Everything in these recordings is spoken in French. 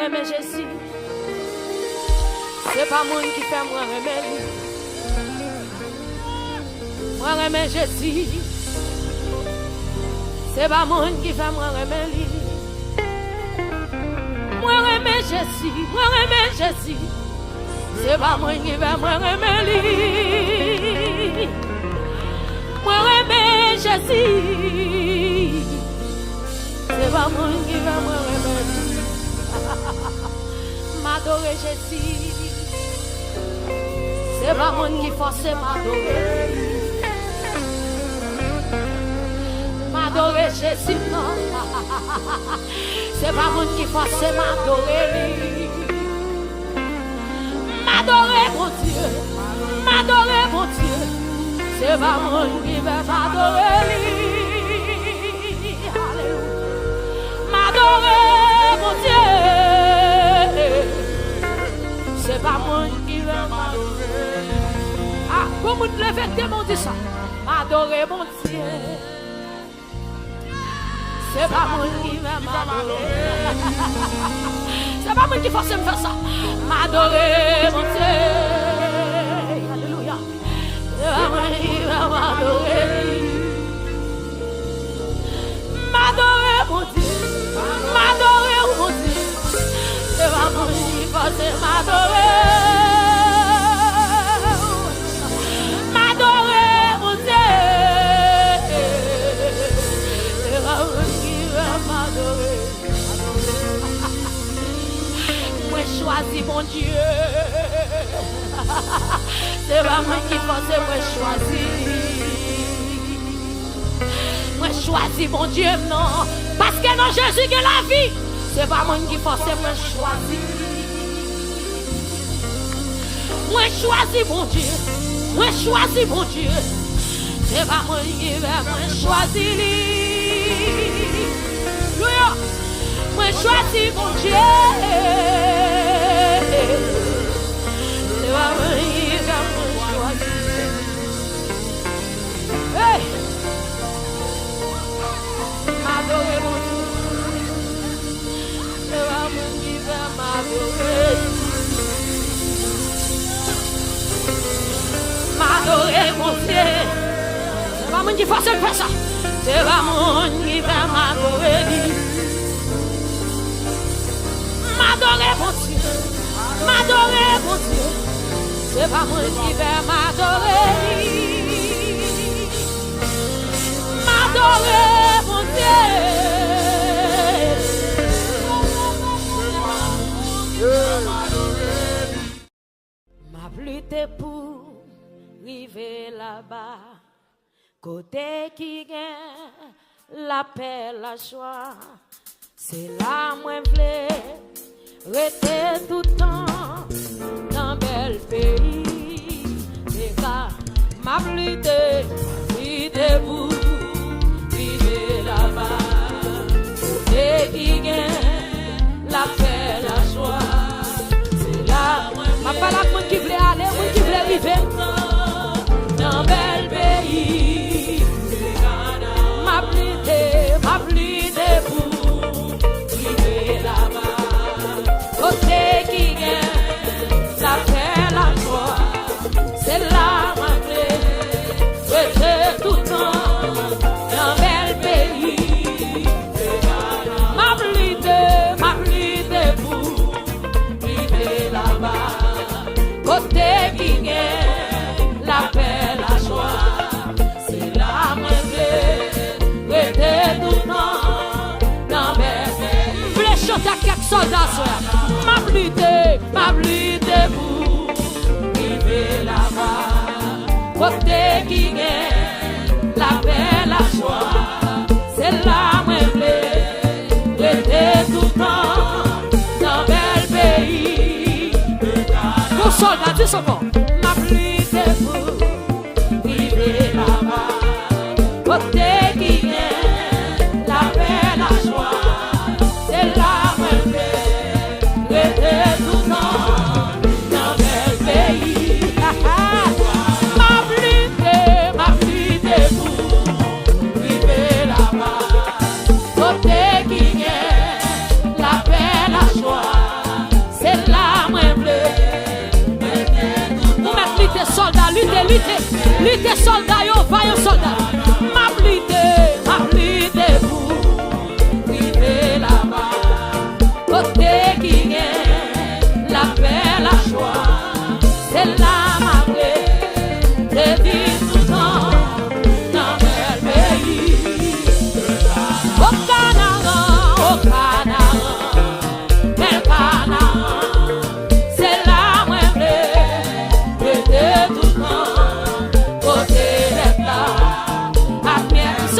remets Jésus. C'est pas moi qui fait moi remets lui. Moi remets Jésus. C'est pas moi qui fait moi remets lui. Moi remets Jésus. Moi remets Jésus. C'est pas moi qui fait moi remets lui. Moi remets Jésus. C'est pas moi qui va me remettre. M'adorer Jésus. C'est pas moi qui force m'adorer. M'adorer Jésus, non. C'est pas moi qui force m'adorer. M'adorer mon Dieu. M'adorer mon Dieu. C'est pas moi qui va m'adorer. M'adorer mon Dieu. C'est pas moi qui vais m'adorer. Ah, comment te lever tes mots dit ça? M'adorer mon Dieu. C'est pas moi qui vais m'adorer. C'est pas moi qui force me faire ça. M'adorer mon Dieu. Alléluia. C'est pas moi qui vais m'adorer. M'adorer mon Dieu. M'adorer mon Dieu. C'est pas mon Dieu qui force m'adorer. M'adorer mon Dieu. C'est pas mon Dieu qui va m'adorer. Moi choisis mon Dieu. C'est pas moi qui force moi choisis. Moi choisis mon Dieu non. Parce que dans Jésus que la vie, c'est pas moi qui force moi choisir. Moi choisis mon Dieu. Moi choisis mon Dieu. C'est pas moi qui vais moi choisir. Moi choisis mon Dieu. C'est pas moi qui vais moi choisir. Hey! M'adorer mon Dieu. C'est pas moi qui vais m'adorer. M'adorer mon Dieu. C'est pas moi qui force de faire ça. C'est pas moi qui vais m'adorer. M'adorer mon Dieu. M'adorer mon Dieu. C'est pas moi qui vais m'adorer. M'adorer mon Dieu. Ma lutte pour arriver là-bas, côté qui gagne la paix, la joie. C'est là moi v'lais rester tout le temps dans bel pays. C'est là ma lutte pour là-bas, côté qui gagne la paix, la joie. C'est là, ma palabre, moi qui voulais aller, moi qui voulais vivre dans bel pays. Ma plide pour vivre là-bas, côté qui gagne la paix, la joie. C'est là, ma plide, c'est tout le temps. Côté qui gagne la paix, la joie, c'est la même rester tout le temps dans mes pays. Vous voulez chanter à quelques soldats, ma blide pour vivre là-bas. Côté qui gagne la paix, la joie, c'est la même rester tout le temps dans mes pays. Soldat, dis son nom. Ma pluie de vous, vivez là-bas. Côté qui gagne la paix, la joie. C'est la même rester tout le temps dans quel pays. Ma pluie de vous, vivez là-bas. Côté qui gagne la paix, la joie.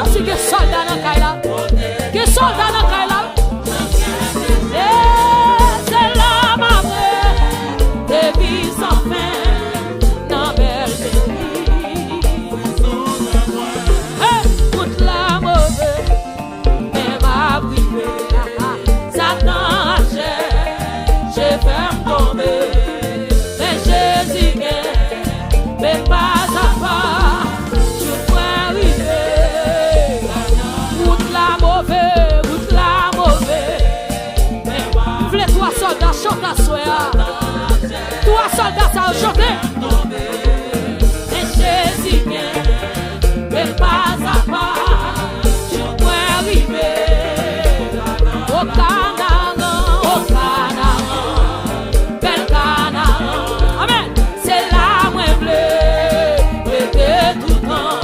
Senti que soldat dans caille là. Que soldat dans caille là. C'est là ma vraie de vie sans fin dans belle pays. Toute la mauvaise mais m'a privé. Satan a j'ai fait me tomber. Mais Jésus mais pas à pas. Je pourrais arriver. Toute la mauvaise. V'lez toi soldats chante à soya. Toi soldats ça chante. Et Jésus mais pas à pas. Je pourrais arriver. Au Canaan, bel Canaan. Amen. C'est là où je veux. Prêter tout le temps.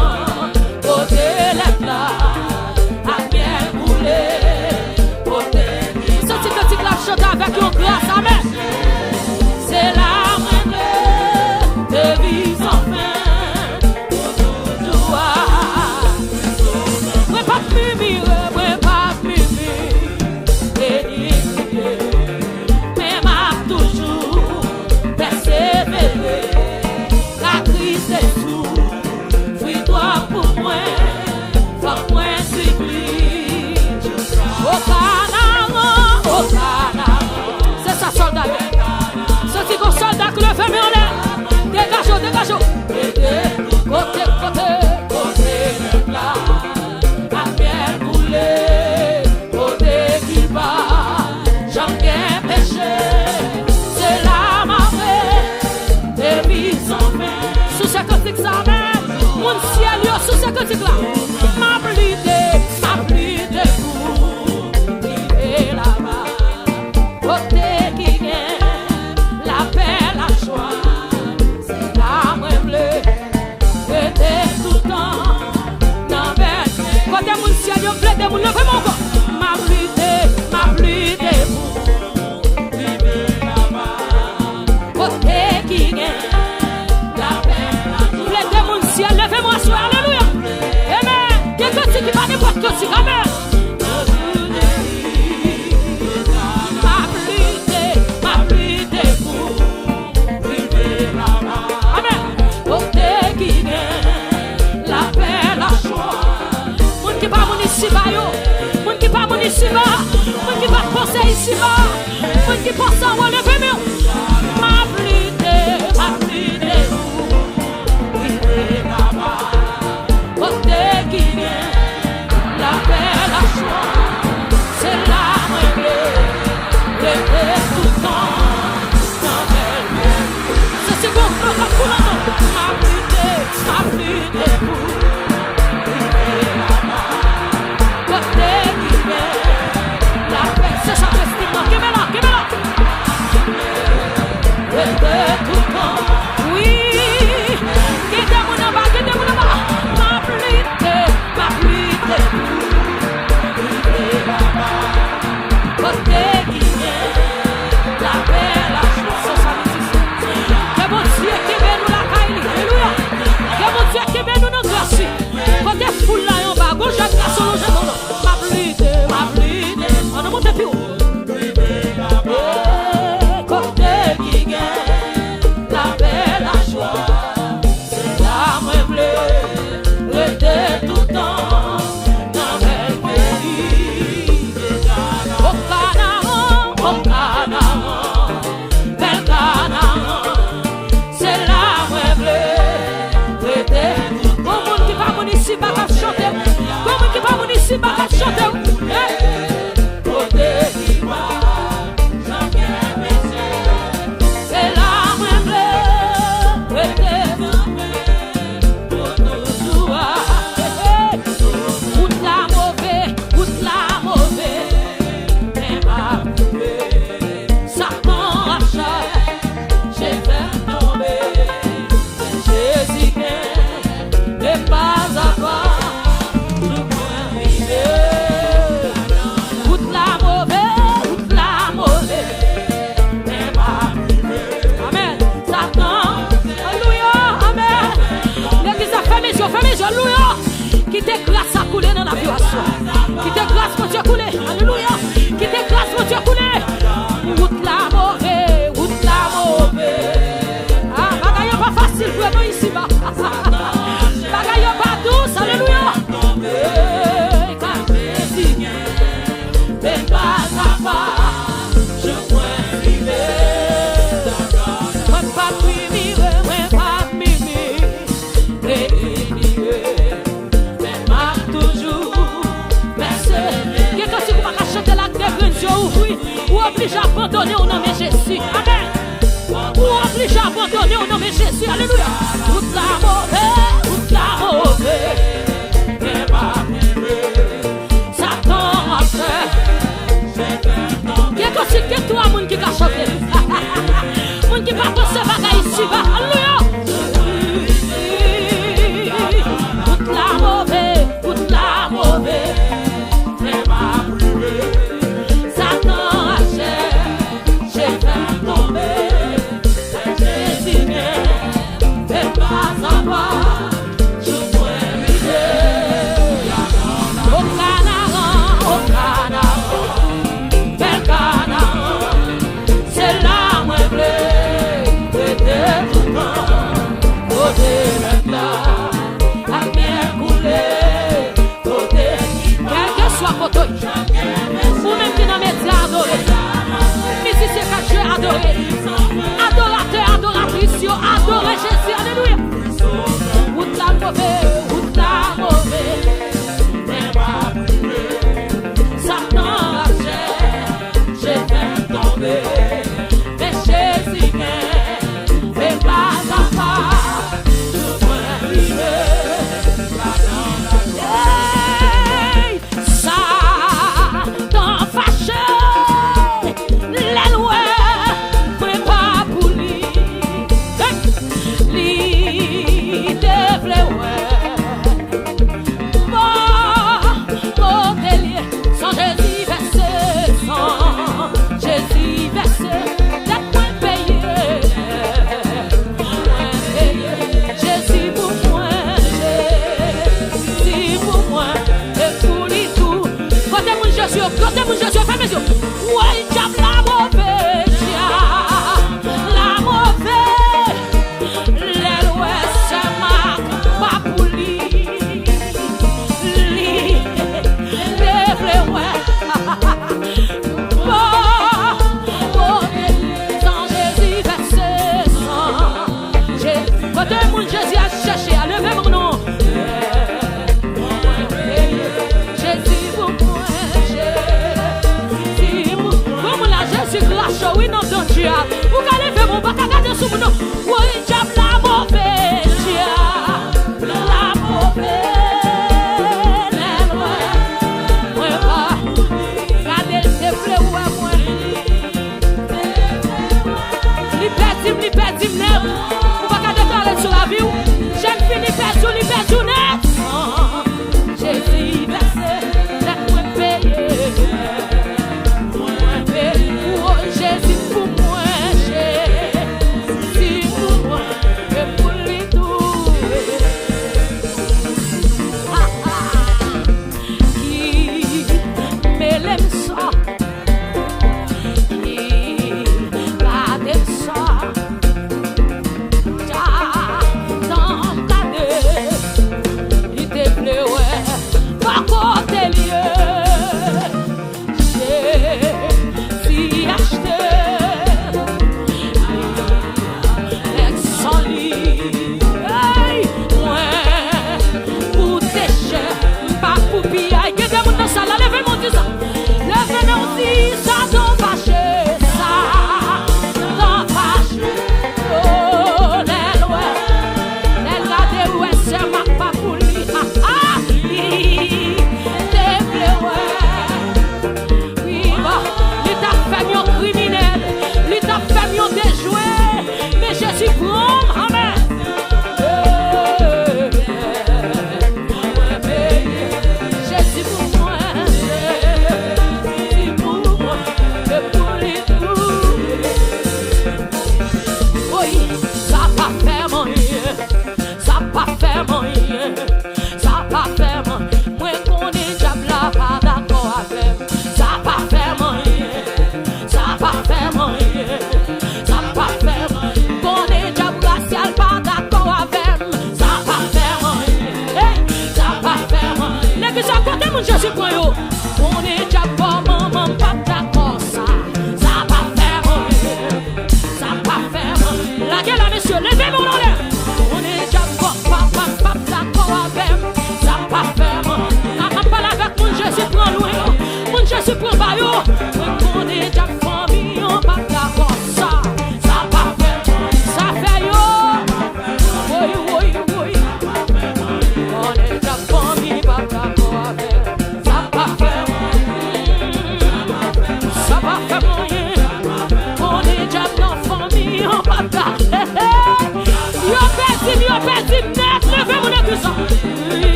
Côté les plats. À bien couler. Côté. Senti que tu la chante avec une grâce. Amen. C'est là où je veux. De vie sans fin. Toujours. Ouais, pas de mimire. Ouais, pas de mimire. Mais m'a toujours persévéré. La crise est sous. Fuis-toi pour moi. Faut moi supplie. Au Canaan. C'est ça soldat. C'est qu'on soldat que le fait en l'air. Dégagez. Côté le plat. À bien couler. Côté qui va. J'en ai péché. C'est là ma vraie. Des vies sans fin. Sous ce cantique ça même. Mon ciel yo sous ce cantique là. Ma plide pour vivre là-bas. Côté qui gagne. La paix, la joie. C'est là moi bleu. Côté tout le temps. Dans belle. Côté mon ciel yo bleu. Mon levez mon corps. Ma plide pour vivre là-bas. Côté qui gagne. La paix, la joie. Bleu mon ciel. Levez-moi sur alléluia. Amen. Quelqu'un qui va n'importe qui. Amen. Ma plide pour vivre là-bas. Amen. Côté qui gagne. La paix, la joie. Moun qui pas mon ici bas yo. Moun qui pas mon ici bas. Moun qui pas penser ici bas. Moun qui pense en relever mieux. Ma plide pour vivre là-bas. Côté qui gagne. La paix, la joie. C'est là moi bleu. Tout le temps. Dans belle vie. C'est ce qu'on peut pas pour l'entendre. Ma plide pour vivre là-bas. Côté qui gagne. La paix, c'est chaque estimant. Give me là.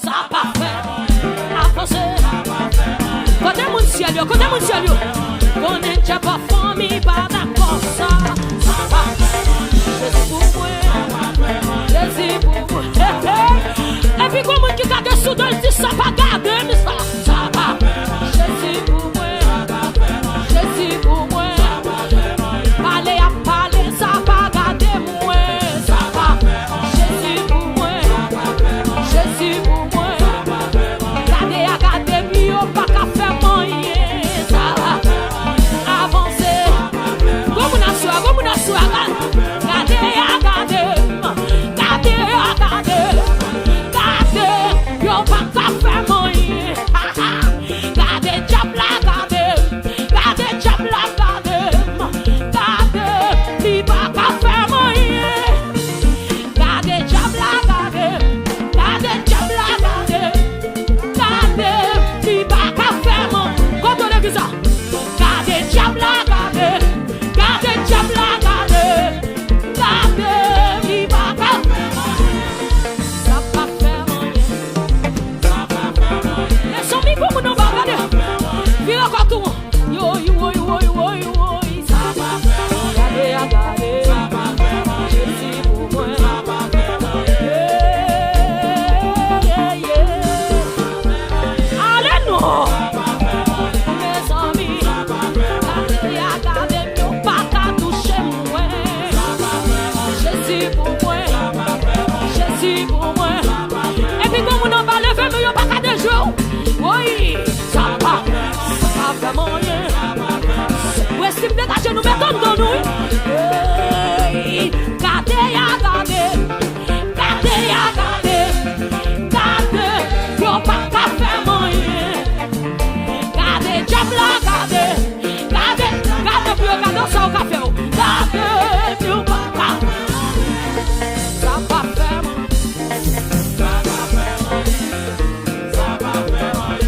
Ça pas fait avancer. Côté mon ciel, côté mon ciel, on n'est pas famille, pas d'accord ça. Ça va Jésus pour moi, Jésus pour moi. Et puis comment qui garde sous dans le dit ça pas garder, mais ça va Jésus pour moi, Jésus pour moi. Parler à parler, ça pas garder moi. Ça va Jésus pour moi, Jésus pour moi. Garder à garder mieux, pas qu'à faire moyen. Ça va avancer. Comme on a su, garder à garder, garder à garder, garder, yo pas qu'à faire moyen. Garder diable la garder diable la garder, li pas qu'à faire moyen. Garder diable la garder diable la garder, li pas qu'à faire moyen. Quand on est ça, garder diable la garder diable la garder, li pas qu'à faire moyen. Ça pas faire moyen, ça pas faire moyen. Les zombies pour nous va garder, vire encore tout. Yo, ça va faire garder, ça va faire Jésus pour moi, ça va faire allez non, mes amis, garder, yo pas qu'à toucher moi, Jésus pour moi, Jésus pour moi. Et puis comme on en va lever, mais yo pas qu'à des jours, oui, ça va faire moyen. Où est-ce qu'il me dégage, nous mettons dans nous. Gardez à garder, gardez à garder, gardez, yo pas qu'à faire moyen. Gardez, diable la gardez, gardez, puis regardez ça au café. Gardez, yo pas qu'à ça va faire moyen. Ça va faire moyen. Ça va faire moyen.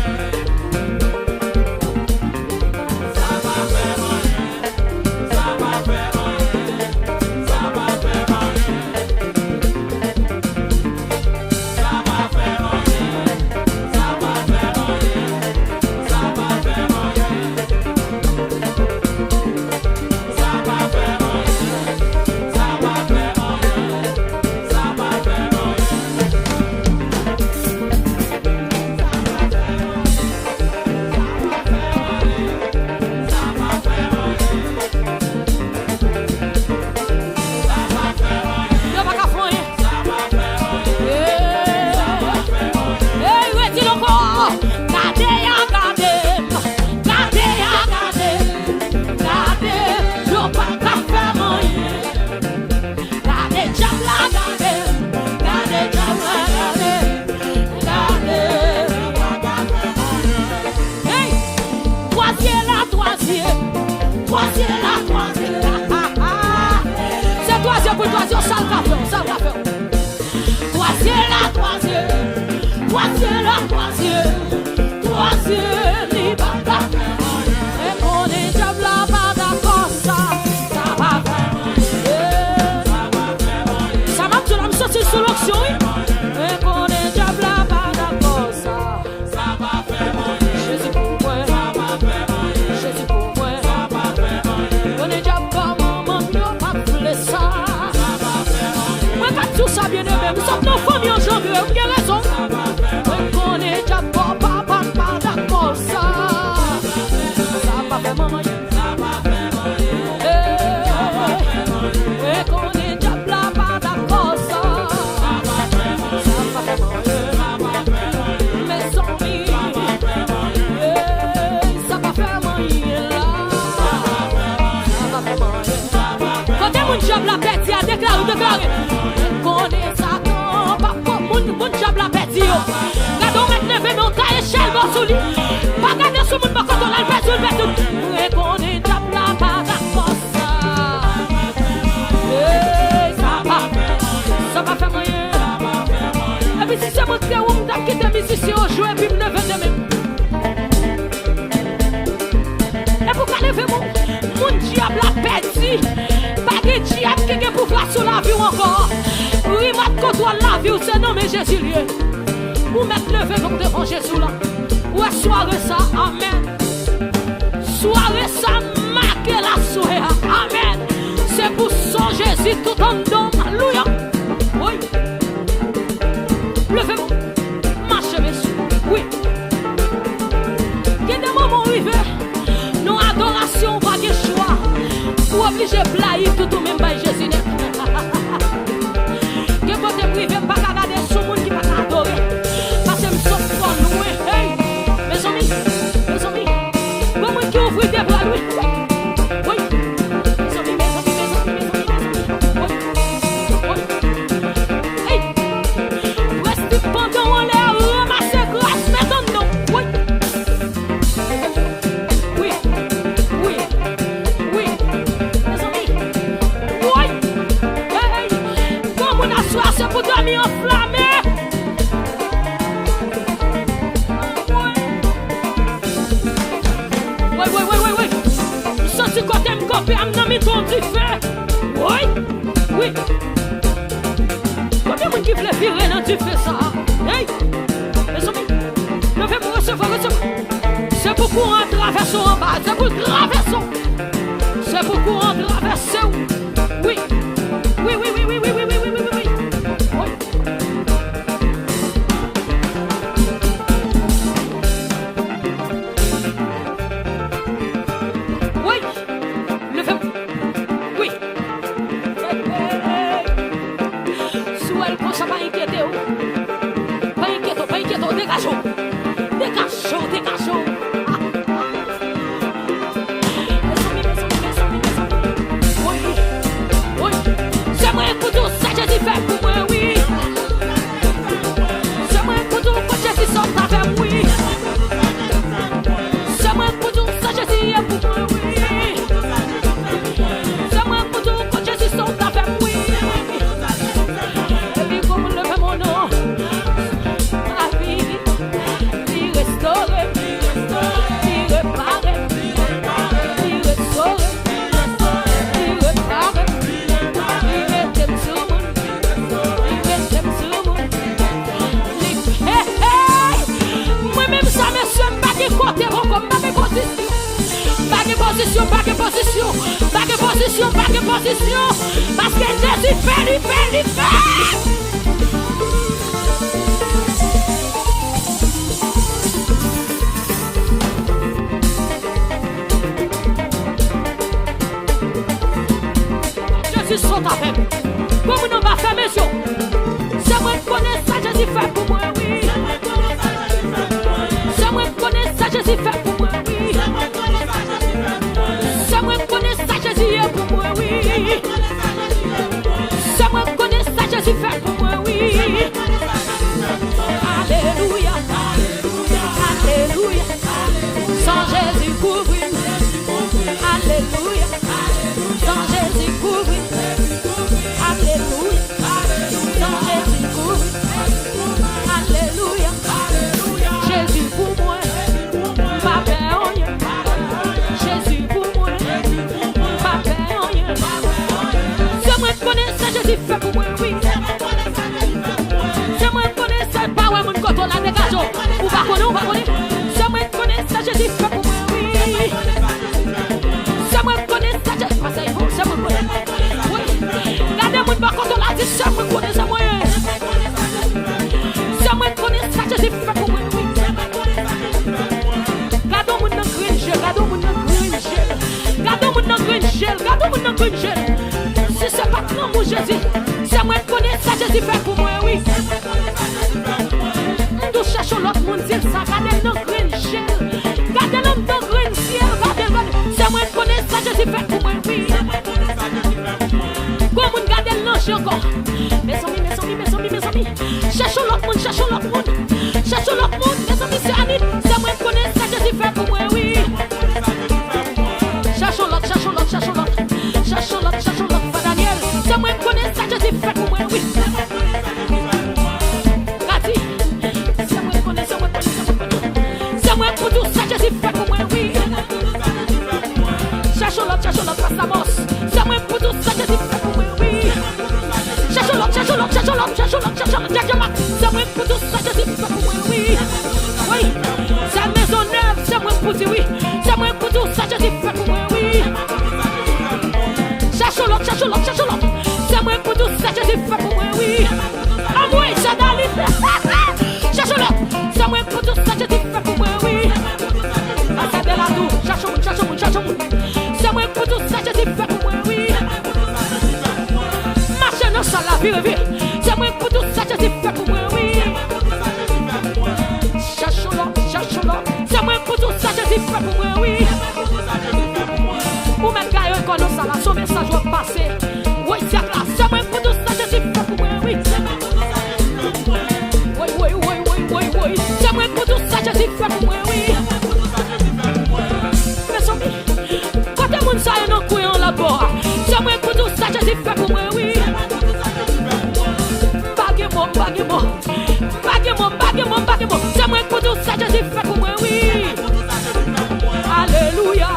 Jésus lieu. Ou mettre levé comme devant Jésus là. Ou soirée ça, amen. Soirée ça, marquez la soirée, amen. C'est pour son Jésus tout en don, alléluia. Oui. Levez-vous, marchez messieurs, oui. Il y a des moments arrivés, nos adorations, pas de choix. Ou obligé de plaire tout ou même par Jésus. Que côté privé, pas qu'à regarder ce monde qui va t'adorer. Parce que je suis pour nous. Hey, mes amis, comment qui ouvre des bras, lui? Oui, mes amis. Oui. Hey, reste pendant on les ramasse grâce, maintenant. Oui. Oui. Mes amis. Oui. Hey, comme on a soir, c'est pour dormir enflammé. Oui. Senti côté me copé, am nan mi ton du feu. Oui. Combien de monde qui voulait virer dans du feu ça? Hey, mes amis, levez-vous, recevoir. C'est pour courant traverser en bas, c'est pour traverser. C'est pour courant traverser. Oui. Dégagez. Oui. C'est moi pour tout ça, Jésus fait pour moi, oui. C'est moi pour tout ça, Jésus sort avec moi, oui. C'est moi pour tout ça, Jésus est pour moi, oui. C'est moi pour tout ça, Jésus sort avec moi, oui. Et puis comme le fait mon nom, ma vie, il restaure, il repart, il restaure, il repart, il reste sur moi, moi-même ça me somme pas de côté, comme pas de position, pas de position, parce que Jésus fait. Jésus saute avec. Comme nous va faire mes yeux. C'est moi qui connais ça, Jésus fait pour moi, oui. C'est moi qui connais ça, Jésus fait pour moi, oui. C'est moi qui connais ça, Jésus est pour moi, oui. C'est moi qui connais ça, Jésus fait pour moi, oui. Alléluia. Sans Jésus couvrir. Alléluia. Sans Jésus couvrir. Alléluia. Sans Jésus couvrir. Alléluia. Jésus pour moi. Pas rien. Jésus pour moi. Pas rien. C'est moi qui connais ça, Jésus fait pour moi, oui. C'est moi qui connais ça, pas ouais, mon coton la dégage. Ou pas connaître. C'est moi qui connais ça, Jésus fait pour moi, oui. C'est moi qui connais ça, Jésus fait pour moi, c'est moi qui connais. Oui. Regardez mon coton la dit, c'est moi qui connais ça, moi. C'est moi qui connais ça, Jésus fait pour moi, oui. Regardez mon green gel. Si c'est pas grand mon Jésus, c'est moi qui connais ça, Jésus fait pour moi, oui. Nous cherchons l'autre monde, dit ça, regardez dans green gel. Regardez l'homme dans green ciel, regardez. C'est moi qui connais ça, Jésus fait pour moi, oui. Comme on regarde l'ange encore. Mes amis. Cherchons l'autre monde. Mes amis, c'est Annie. C'est moi qui connais ça, Jésus fait pour moi, oui. Cherchons l'autre, pas Daniel. C'est moi qui connais ça, Jésus fait pour moi, oui. Rati, c'est moi qui connais, c'est moi pour tout ça, Jésus fait pour moi, oui. Cherchons l'autre, passe la bosse. C'est moi pour tout ça, Jésus fait pour moi, oui. Cherchons l'autre, c'est moi C'est moi pour tout ça, Jésus fait pour moi, oui. Alléluia.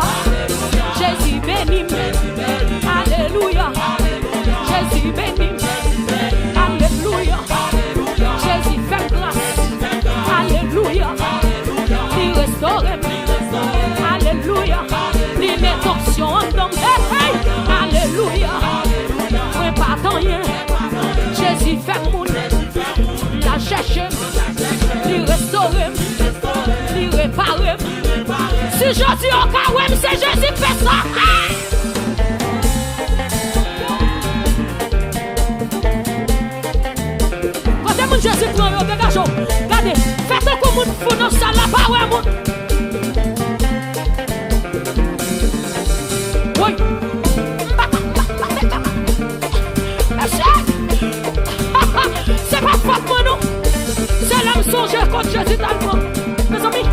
Jésus béni. Alléluia. Jésus béni. Alléluia. Jésus fait grâce. Alléluia. Il restaure. Alléluia. Il met fonction en homme. Alléluia. Moi pas rien. Jésus fait mon la cherche. Il restaure. Il répare. Si je dis au cas où c'est Jésus qui fait ça. Quand mon Jésus prend le dégage, regardez, faites un coup de fou dans ça là, pas ouais, mon. Oui. C'est pas faute pour nous. C'est l'âme songée contre Jésus dans le monde. Mes amis,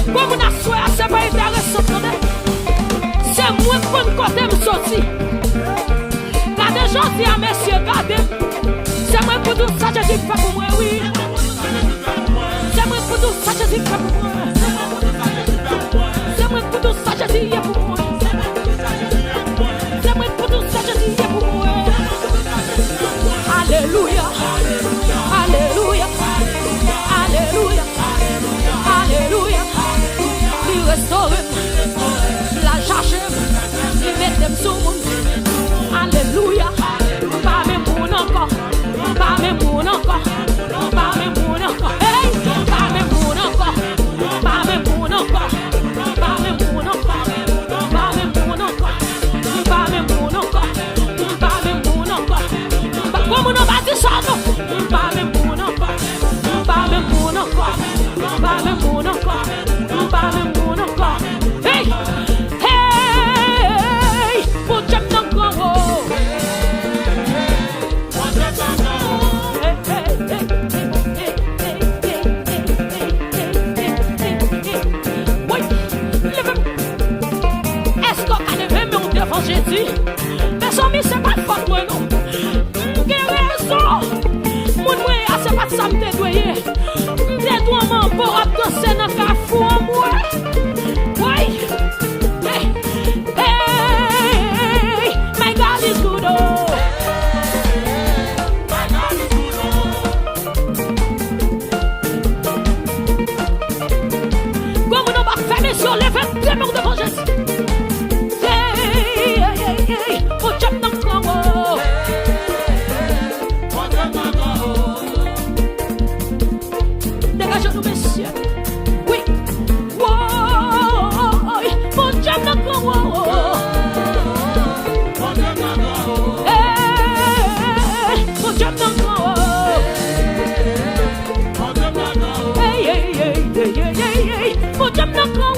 comme on a souhaité, c'est pas intéressant. C'est moi pour me côté me sortir. Regardez, j'en dis à messieurs, regardez. C'est moi pour tout ça, Jésus fait pour moi, oui. C'est moi pour tout ça, Jésus fait pour moi. C'est moi pour tout ça, Jésus est pour moi. C'est moi pour tout ça, Jésus est pour moi. Alléluia. Alléluia. Alléluia. Alléluia. Il restaure. La cherche. Il met dem sous mon. Alléluia. Pas même pour encore. Pas même pour encore. Pas même pour encore. Hey. Pas même pour encore. Pas même pour encore. Pas même pour encore. Pas même pour encore. Pas même pour encore. Pas même pour encore. Comme on va dire ça, non. Pas même pour encore. Pas même pour encore. Pas même pour encore. Pas même pour encore. Hey. Hey. Pour Dieu encore. Est-ce qu'on a levé mon devant Jésus? Mais amis, c'est pas de faute moi non. Quelle raison? Mon moi, c'est pas de ça me dédoyer. Des doigts m'en pour danser dans la fou en moi. Oui. Hey. Hey. My God is good. Oh. Sur les 22 morts devant Jésus. Hey, hey, hey, hey. Oh, Dieu m'en croit. Dégagez-nous, messieurs. Oui. Oh, oh, Dieu m'en croit. Hey, oh, Dieu m'en croit. Hey, hey, hey, hey, hey, hey. Oh, Dieu m'en croit.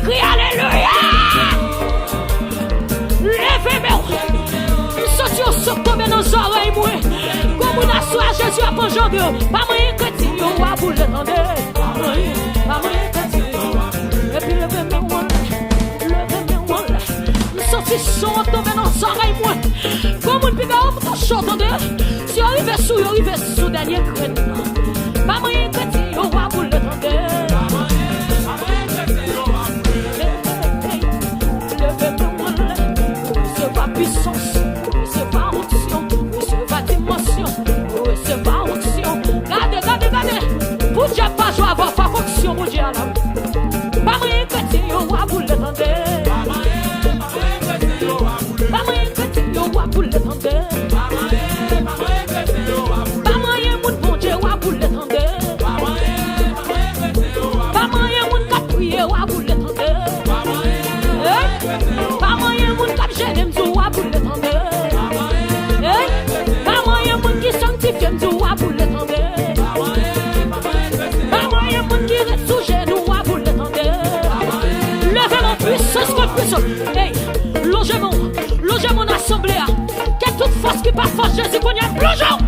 Crie alléluia. Levez-moi. Sorti au saut tomber dans les oreilles. Comme on a soif, Jésus a pas jambé. Pas moyen que tu y a boule. Si on arrive sous dernier crête, pas moyen que tu vas pour le tendre. C'est pas puissance, c'est pas onction, c'est pas dimension, c'est pas onction. Gardez, pour Dieu pas jouer avoir pas fonction, pour Dieu là. Pas moyen que tu vas pour le tendre. Pas moyen que tu vas pour le tendre. Pas moyen mon bon Dieu va pour le tendre. Pas moyen mon cap prier va pour le tendre. Pas moyen mon cap gêner m'dou va pour le tendre. Pas moyen mon qui sanctifie m'dou va pour le tendre. Pas moyen mon qui reste sous genou va pour le tendre. Levez mon puissance contre puissance. Hey, longez mon assemblée. Quelle toute force qui pas force Jésus qu'on y a plongeons.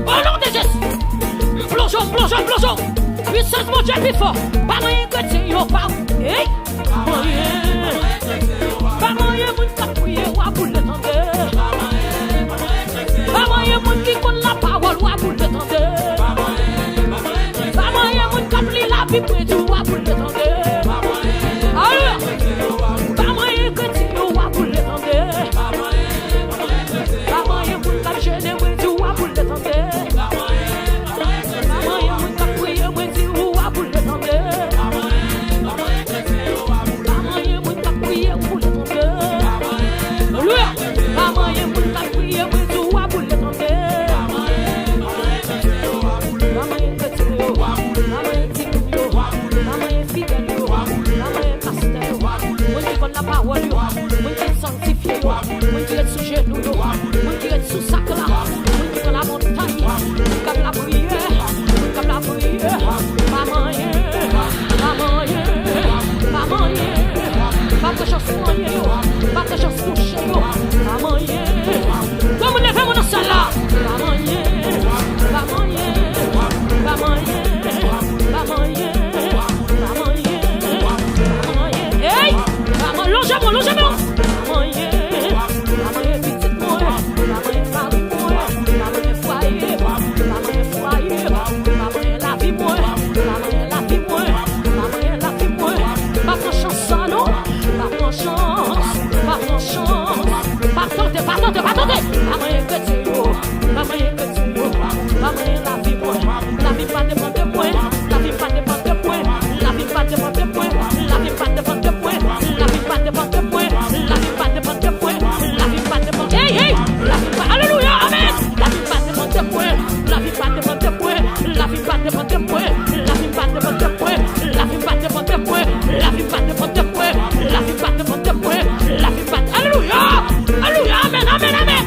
Au nom de Jésus. Plongeons. Puissance mon Dieu plus fort. Pas moyen que tu y pas. Hey, pas moyen mon qui prier wa pour le tendre. Pas moyen mon qui connaît la parole wa pour le tendre. Pas moyen mon qui lit la Bible wa pour le tendre. Pas moyen que tu y wa pour le tendre. Pas moyen mon qui gêner wa pour le tendre. La parole, moi qui sanctifie, moi qui est sous genou, moi qui est sous sac là, moi qui est dans la montagne, comme la prière, pas moyen, pas de chance moyen, pas de chance coucher, pas moyen, comme les femmes dans celle là, pas moyen, hey! Longez-moi. Maman, petite moi. Maman, foyer. Maman, la vie moi. Pas de chance, non. Pas de chance. Pas tenter. Maman, que tu Maman, la vie moi. La vie pas dépend de moi. La vie pas dépend de moi. La vie pas dépend de moi. La vie pas dépend de moi. La vie pas dépend de moi. La vie pas dépend de moi. La vie pas dépend de hey. La vie pas alléluia amen. La vie pas dépend de moi. La vie pas dépend de moi. La vie pas dépend de moi. La vie pas dépend de moi. La vie pas dépend de moi. La vie pas dépend de moi. La vie pas dépend de moi. La vie pas alléluia. Alléluia amen.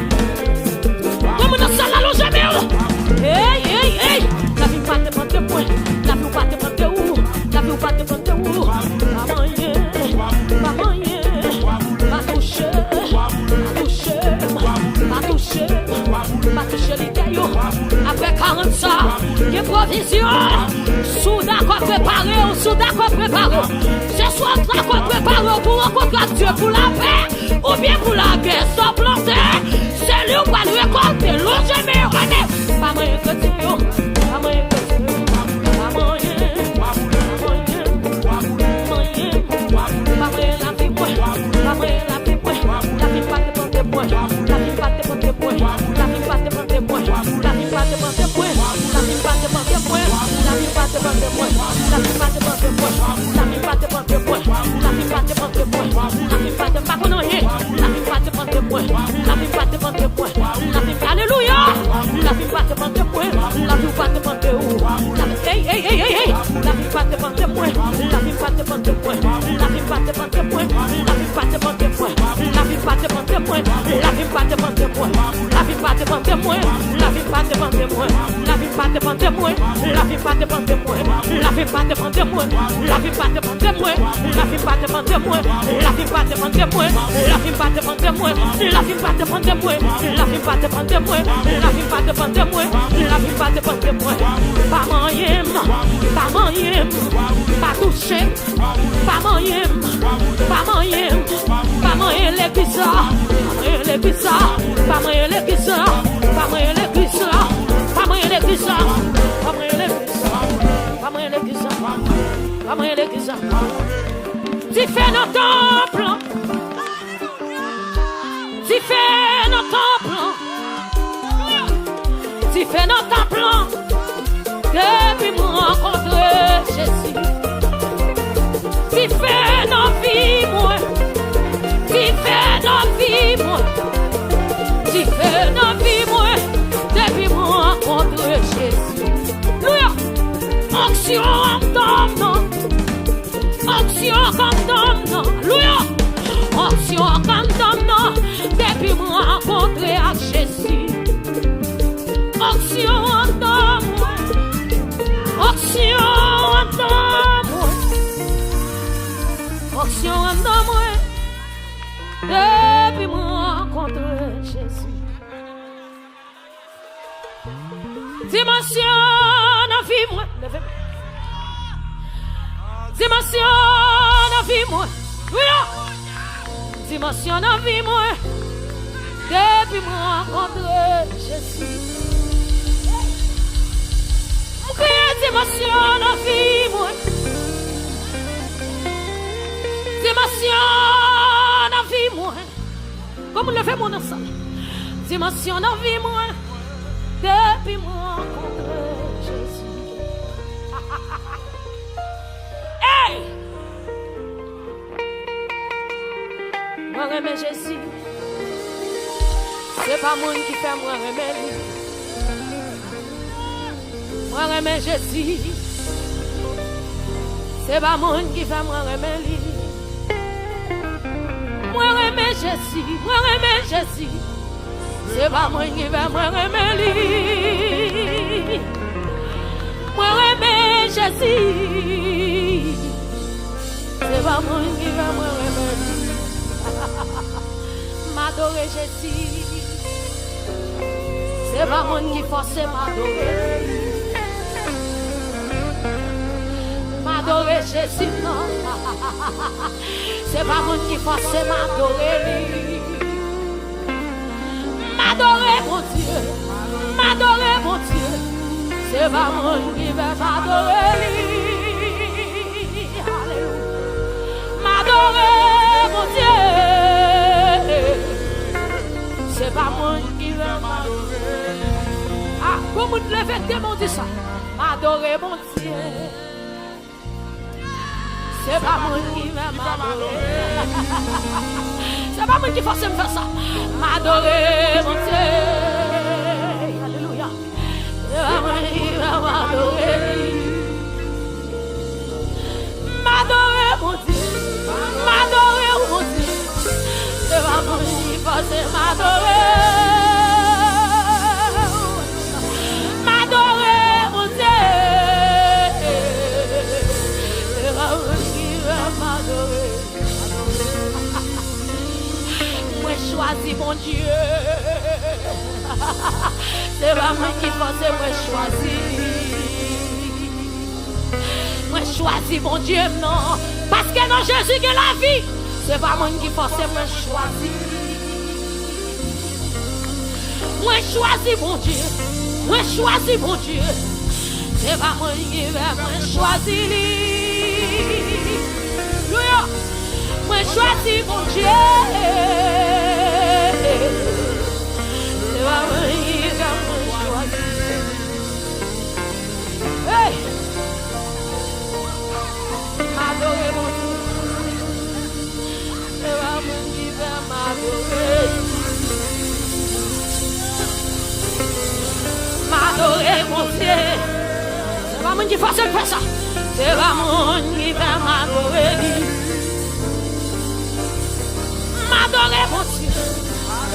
Comme dans ça la loge hey. La vie pas dépend de moi. La vie pas dépend de où. La vie pas dépend de où. Pas toucher les cailloux. Après 40 ça, il y a provision. Sous d'accord préparé. Ce soir, d'accord préparé pour rencontrer Dieu pour la paix ou bien pour la guerre sans planter. C'est lui qui va le récolter. L'autre jamais renaît. Pas moyen que tu pas moyen que tu pas moyen la vie moi. Pas moyen la vie moi. La vie pas dépend de moi. La vie pas dépend de moi. La vie pas dépend de moi. La vie pas dépend de moi. La vie pas dépend de moi. La vie pas dépend de moi. La vie pas dépend de moi. La vie pas dépend de moi. La vie pas dépend de moi. La vie pas dépend de moi. La vie pas dépend de moi. La vie pas dépend de moi. La vie alléluia. La vie pas dépend de moi. La vie pas dépend de où. Hey. La vie pas dépend de moi. La vie pas dépend de moi. La vie pas dépend de moi. La vie pas dépend de moi. La vie pas dépend de moi. La vie pas dépend de moi. La vie pas dépend de moi. La vie pas dépend de moi. La vie pas dépend de moi. La vie pas dépend de moi. La vie pas dépend de moi. La vie pas dépend de moi. La vie pas dépend de moi. La vie pas dépend de moi. La vie pas dépend de moi. La vie pas dépend de moi. La vie pas dépend de moi. La vie pas dépend de moi. La vie pas dépend de moi. Pas moyen. moyen, pas toucher, pas moyen, pas moyen, pas moyen l'église, pas moyen l'église, pas moyen l'église, pas moyen l'église, pas moyen l'église, pas moyen l'église, pas moyen l'église, pas moyen l'église. Tu fais notre temple, tu fais notre temple, tu fais notre temple. Depuis me rencontrer Jésus, tu fais nos vies, moi, tu fais nos vies, moi, tu fais nos vies, moi, depuis me rencontrer Jésus. Louia, onction en tom, onction comme tom, louia, onction comme tom, depuis me rencontrer Jésus. Onction en tom. Onction en moi, depuis moi rencontrer Jésus. Dimension dans vie moi, dimension dans vie moi, dimension dans vie moi, depuis moi rencontrer Jésus. Dimension dans vie, moi. Dimension dans vie, moi. Comme le fait mon ensemble. Dimension dans vie, moi. Depuis moi rencontrer Jésus. Hey! Moi aimer Jésus. C'est pas moi qui fait moi aimer lui. Moi aimer Jésus, c'est pas moi qui fait moi aimer lui. Moi aimer Jésus, moi aimer Jésus, c'est pas moi qui fait moi aimer lui. Moi aimer Jésus, c'est pas moi qui fait moi aimer lui. M'adorer Jésus, c'est pas moi qui force m'adorer lui. M'adorer Jésus, non. C'est pas moi qui force m'adorer lui. M'adorer mon Dieu, m'adorer mon Dieu. C'est pas moi qui vais m'adorer lui. Alléluia. M'adorer mon Dieu. C'est pas moi qui vais m'adorer. Ah, comment te lever démonter ça? M'adorer mon Dieu. C'est pas moi qui va m'adorer. C'est pas moi qui force me faire ça. M'adorer, mon Dieu. Alléluia. C'est pas moi qui va m'adorer. M'adorer, mon Dieu. M'adorer, mon Dieu. C'est pas moi qui force m'adorer. M'adorer, mon Dieu. C'est pas moi qui va m'adorer. Moi choisis mon Dieu. C'est pas moi qui pense, moi choisis. Moi choisis mon Dieu, non. Parce que dans Jésus qui est la vie. C'est pas moi qui pense, moi choisis. Moi choisis mon Dieu. Moi choisis mon Dieu. C'est pas moi qui vais, moi choisis lui. Moi choisis mon Dieu. C'est pas moi qui vais, moi choisis. Hey! M'adorer mon Dieu. C'est pas moi qui vais m'adorer. M'adorer mon Dieu. C'est pas moi qui fasse le faire ça. C'est pas moi qui va m'adorer. M'adorer mon Dieu.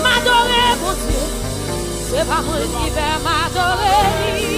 M'adorer mon Dieu. C'est pas moi qui va m'adorer.